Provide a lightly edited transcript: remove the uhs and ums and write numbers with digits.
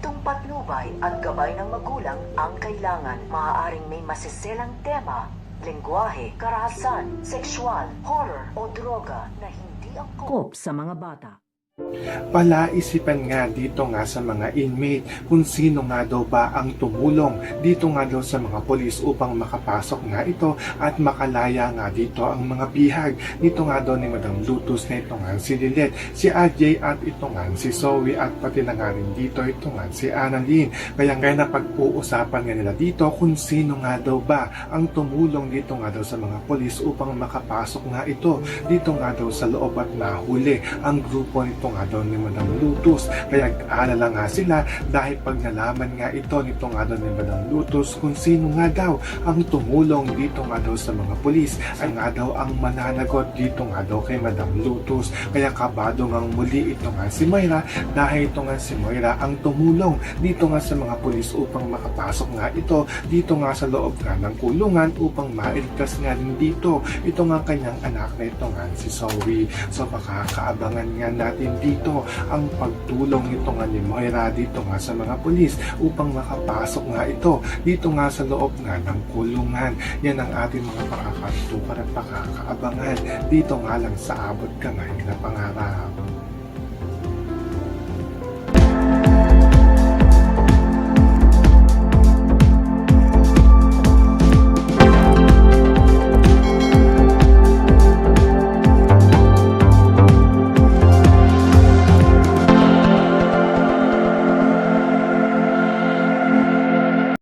Estriktong patnubay at gabay ng magulang ang kailangan. Maaaring may masiselang tema, lengguwahe, karahasan, sexual, horror o droga na hindi angkop sa mga bata. Palaisipan nga dito nga sa mga inmate kung sino nga daw ba ang tumulong dito nga daw sa mga polis upang makapasok nga ito at makalaya nga dito ang mga bihag dito nga daw ni Madam Lutus na ito nga si Lilet, si AJ at ito nga si Zoe at pati na nga rin dito ito nga si Annalyn. Kaya nga napag-uusapan nga nila dito kung sino nga daw ba ang tumulong dito nga daw sa mga polis upang makapasok nga ito dito nga daw sa loob at nahuli ang grupo nito nga daw ni Madam Lutus. Kaya nag-aalala nga sila dahil pag nalaman nga ito nito nga daw ni Madam Lutus kung sino nga daw ang tumulong dito nga daw sa mga pulis ay nga daw ang mananagot dito nga daw kay Madam Lutus. Kaya kabado nga muli ito nga si Moira dahil ito nga si Moira ang tumulong dito nga sa mga pulis upang makapasok nga ito dito nga sa loob nga ng kulungan upang mailigtas nga rin dito ito nga kanyang anak na ito nga si Zoe. So makakaabangan nga natin dito ang pagtulong nito nga ni Moira dito nga sa mga pulis upang makapasok nga ito dito nga sa loob nga ng kulungan. Yan ang ating mga pakakatukan at pakakaabangan dito nga lang sa Abot Kamay na Pangarap.